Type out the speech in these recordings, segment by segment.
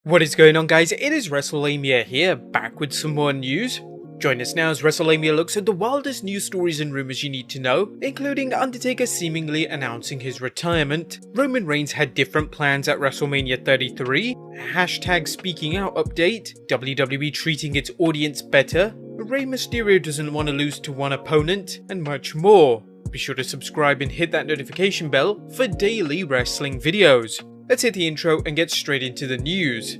What is going on, guys? It is WrestleMania here, back with some more news. Join us now as WrestleMania looks at the wildest news stories and rumors you need to know, including Undertaker seemingly announcing his retirement, Roman Reigns had different plans at WrestleMania 33, hashtag speaking out update, WWE treating its audience better, Rey Mysterio doesn't want to lose to one opponent, and much more. Be sure to subscribe and hit that notification bell for daily wrestling videos. Let's hit the intro and get straight into the news.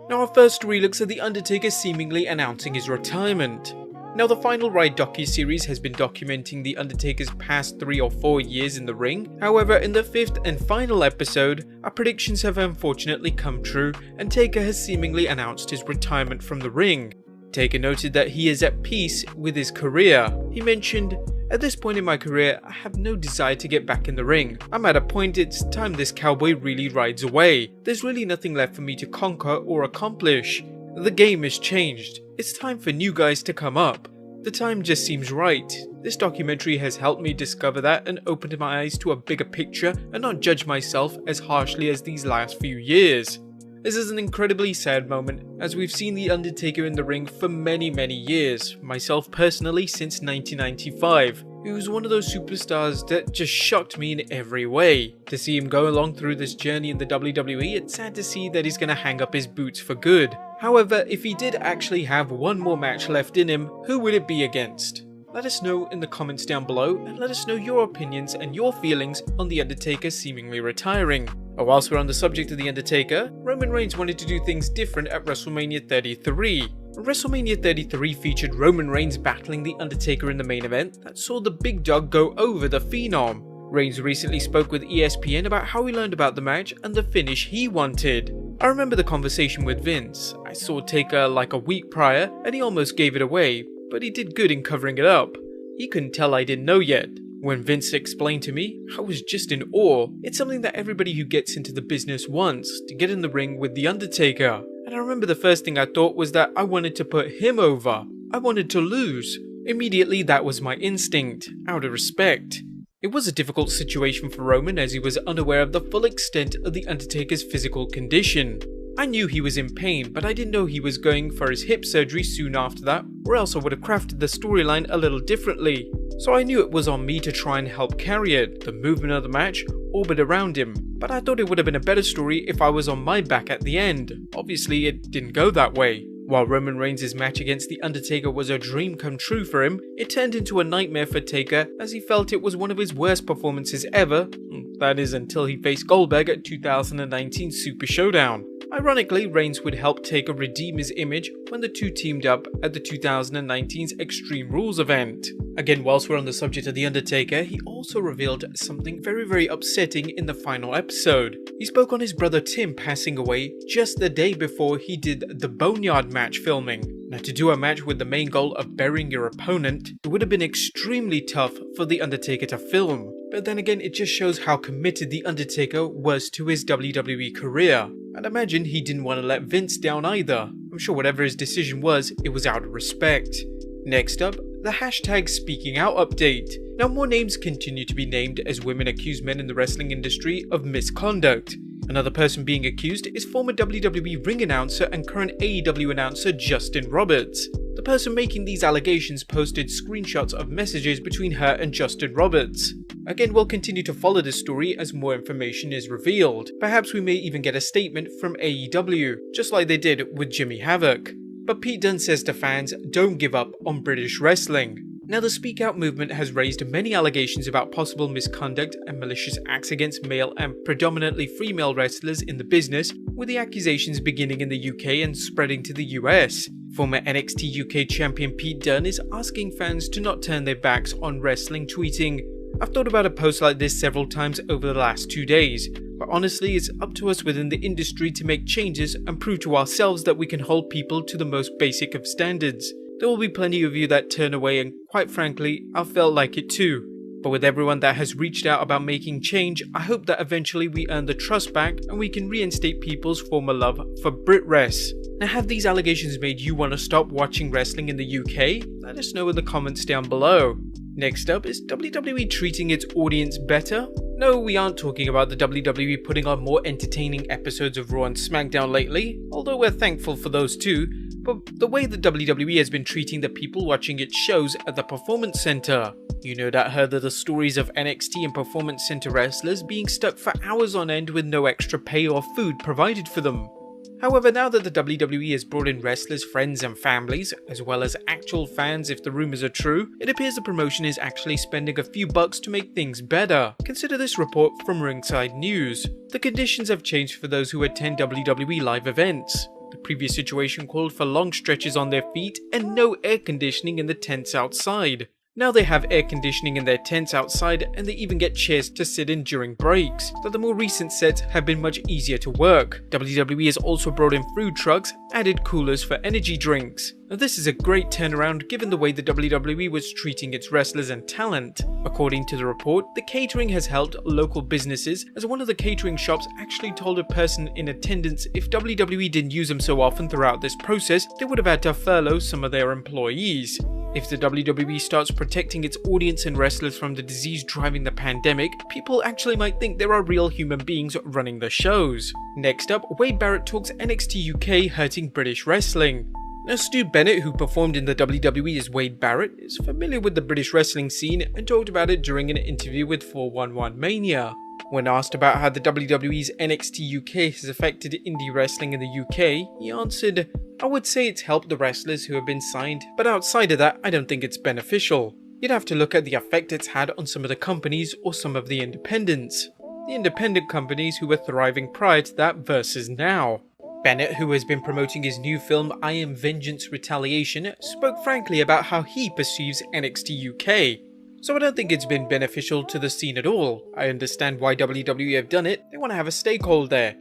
Now our first story looks at The Undertaker seemingly announcing his retirement. Now the Final Ride docu-series has been documenting The Undertaker's past 3 or 4 years in the ring. However, in the 5th and final episode, our predictions have unfortunately come true and Taker has seemingly announced his retirement from the ring. Taker noted that he is at peace with his career. He mentioned, "At this point in my career, I have no desire to get back in the ring. I'm at a point it's time this cowboy really rides away. There's really nothing left for me to conquer or accomplish. The game has changed. It's time for new guys to come up. The time just seems right." This documentary has helped me discover that and opened my eyes to a bigger picture and not judge myself as harshly as these last few years. This is an incredibly sad moment, as we've seen The Undertaker in the ring for many years, myself personally since 1995. He was one of those superstars that just shocked me in every way. To see him go along through this journey in the WWE, it's sad to see that he's gonna hang up his boots for good. However, if he did actually have one more match left in him, who would it be against? Let us know in the comments down below, and let us know your opinions and your feelings on The Undertaker seemingly retiring. Whilst we're on the subject of The Undertaker, Roman Reigns wanted to do things different at WrestleMania 33. WrestleMania 33 featured Roman Reigns battling The Undertaker in the main event that saw the big dog go over the Phenom. Reigns recently spoke with ESPN about how he learned about the match and the finish he wanted. I remember the conversation with Vince. I saw Taker like a week prior and he almost gave it away, but he did good in covering it up. He couldn't tell I didn't know yet. When Vince explained to me, I was just in awe. It's something that everybody who gets into the business wants, to get in the ring with The Undertaker. And I remember the first thing I thought was that I wanted to put him over. I wanted to lose. Immediately that was my instinct, out of respect. It was a difficult situation for Roman as he was unaware of the full extent of The Undertaker's physical condition. I knew he was in pain, but I didn't know he was going for his hip surgery soon after that, or else I would have crafted the storyline a little differently. So I knew it was on me to try and help carry it, the movement of the match, orbit around him. But I thought it would have been a better story if I was on my back at the end. Obviously it didn't go that way. While Roman Reigns' match against The Undertaker was a dream come true for him, it turned into a nightmare for Taker as he felt it was one of his worst performances ever. That is until he faced Goldberg at 2019 Super Showdown. Ironically, Reigns would help Taker redeem his image when the two teamed up at the 2019's Extreme Rules event. Again, whilst we're on the subject of The Undertaker, he also revealed something very upsetting in the final episode. He spoke on his brother Tim passing away just the day before he did the Boneyard match filming. Now, to do a match with the main goal of burying your opponent, it would have been extremely tough for The Undertaker to film. But then again, it just shows how committed The Undertaker was to his WWE career. I'd imagine he didn't want to let Vince down either. I'm sure whatever his decision was, it was out of respect. Next up, the hashtag speaking out update. Now more names continue to be named as women accuse men in the wrestling industry of misconduct. Another person being accused is former WWE ring announcer and current AEW announcer Justin Roberts. The person making these allegations posted screenshots of messages between her and Justin Roberts. Again, we'll continue to follow this story as more information is revealed. Perhaps we may even get a statement from AEW, just like they did with Jimmy Havoc. But Pete Dunne says to fans, don't give up on British wrestling. Now the Speak Out movement has raised many allegations about possible misconduct and malicious acts against male and predominantly female wrestlers in the business, with the accusations beginning in the UK and spreading to the US. Former NXT UK champion Pete Dunne is asking fans to not turn their backs on wrestling, tweeting, "I've thought about a post like this several times over the last 2 days, but honestly it's up to us within the industry to make changes and prove to ourselves that we can hold people to the most basic of standards. There will be plenty of you that turn away and quite frankly, I felt like it too. But with everyone that has reached out about making change, I hope that eventually we earn the trust back and we can reinstate people's former love for BritWres." Now, have these allegations made you want to stop watching wrestling in the UK? Let us know in the comments down below. Next up, is WWE treating its audience better? No, we aren't talking about the WWE putting on more entertaining episodes of Raw and SmackDown lately, although we're thankful for those too, but the way the WWE has been treating the people watching its shows at the Performance Center. You no doubt heard of the stories of NXT and Performance Center wrestlers being stuck for hours on end with no extra pay or food provided for them. However, now that the WWE has brought in wrestlers' friends and families, as well as actual fans if the rumors are true, it appears the promotion is actually spending a few bucks to make things better. Consider this report from Ringside News. The conditions have changed for those who attend WWE live events. The previous situation called for long stretches on their feet and no air conditioning in the tents outside. Now they have air conditioning in their tents outside, and they even get chairs to sit in during breaks, but the more recent sets have been much easier to work. WWE has also brought in food trucks, added coolers for energy drinks. Now this is a great turnaround given the way the WWE was treating its wrestlers and talent. According to the report, the catering has helped local businesses, as one of the catering shops actually told a person in attendance if WWE didn't use them so often throughout this process, they would have had to furlough some of their employees. If the WWE starts protecting its audience and wrestlers from the disease driving the pandemic, people actually might think there are real human beings running the shows. Next up, Wade Barrett talks NXT UK hurting British wrestling. Now, Stu Bennett, who performed in the WWE as Wade Barrett, is familiar with the British wrestling scene and talked about it during an interview with 411 Mania. When asked about how the WWE's NXT UK has affected indie wrestling in the UK, he answered, "I would say it's helped the wrestlers who have been signed, but outside of that, I don't think it's beneficial. You'd have to look at the effect it's had on some of the companies or some of the independents. The independent companies who were thriving prior to that versus now." Bennett, who has been promoting his new film I Am Vengeance Retaliation, spoke frankly about how he perceives NXT UK. "So I don't think it's been beneficial to the scene at all. I understand why WWE have done it, they want to have a stakeholder there.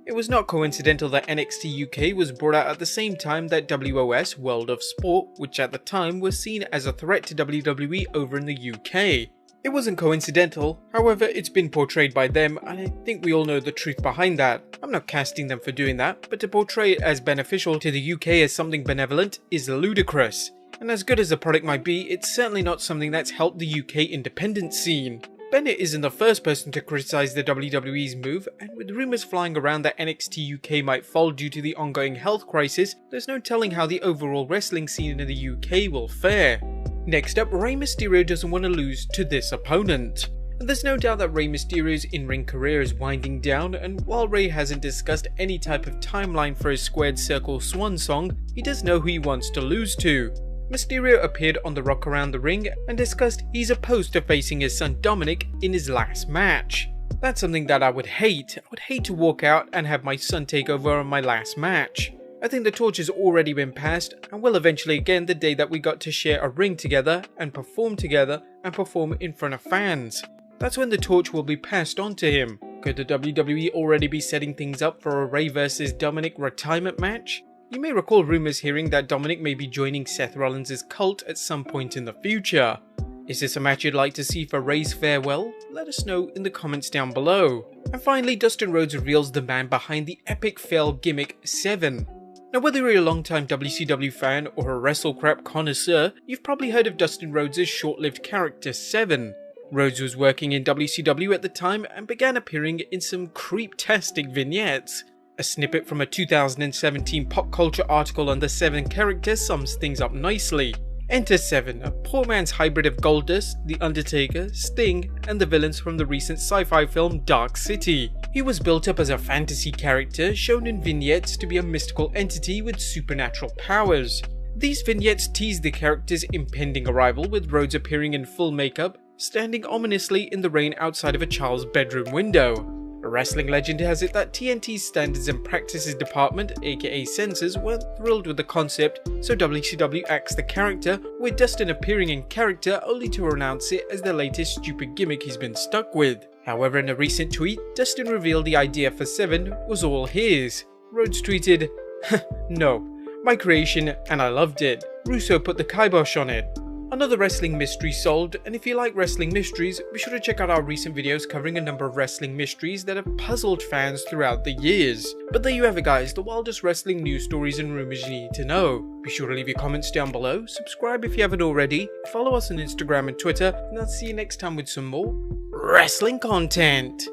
It was not coincidental that NXT UK was brought out at the same time that WOS, World of Sport, which at the time was seen as a threat to WWE over in the UK. It wasn't coincidental, however it's been portrayed by them, and I think we all know the truth behind that. I'm not casting them for doing that, but to portray it as beneficial to the UK as something benevolent is ludicrous. And as good as the product might be, it's certainly not something that's helped the UK independent scene." Bennett isn't the first person to criticize the WWE's move, and with rumors flying around that NXT UK might fall due to the ongoing health crisis, there's no telling how the overall wrestling scene in the UK will fare. Next up, Rey Mysterio doesn't want to lose to this opponent. And there's no doubt that Rey Mysterio's in-ring career is winding down, and while Rey hasn't discussed any type of timeline for his squared circle swan song, he does know who he wants to lose to. Mysterio appeared on the Rock Around the Ring and discussed he's opposed to facing his son Dominic in his last match. That's something that I would hate. I would hate to walk out and have my son take over on my last match. I think the torch has already been passed and will eventually again the day that we got to share a ring together and perform in front of fans. That's when the torch will be passed on to him. Could the WWE already be setting things up for a Rey vs Dominic retirement match? You may recall rumors hearing that Dominic may be joining Seth Rollins' cult at some point in the future. Is this a match you'd like to see for Rey's farewell? Let us know in the comments down below. And finally, Dustin Rhodes reveals the man behind the epic fail gimmick 7. Now, whether you're a long-time WCW fan or a WrestleCrap connoisseur, you've probably heard of Dustin Rhodes' short-lived character 7. Rhodes was working in WCW at the time and began appearing in some creep-tastic vignettes. A snippet from a 2017 pop culture article on the 7 character sums things up nicely. Enter 7, a poor man's hybrid of Goldust, The Undertaker, Sting, and the villains from the recent sci-fi film Dark City. He was built up as a fantasy character, shown in vignettes to be a mystical entity with supernatural powers. These vignettes tease the character's impending arrival, with Rhodes appearing in full makeup, standing ominously in the rain outside of a child's bedroom window. A wrestling legend has it that TNT's Standards and Practices Department, aka Censors, weren't thrilled with the concept, so WCW axed the character, with Dustin appearing in character only to renounce it as the latest stupid gimmick he's been stuck with. However, in a recent tweet, Dustin revealed the idea for 7 was all his. Rhodes tweeted, "No, my creation and I loved it. Russo put the kibosh on it." Another wrestling mystery solved, and if you like wrestling mysteries, be sure to check out our recent videos covering a number of wrestling mysteries that have puzzled fans throughout the years. But there you have it guys, the wildest wrestling news stories and rumors you need to know. Be sure to leave your comments down below, subscribe if you haven't already, follow us on Instagram and Twitter, and I'll see you next time with some more wrestling content.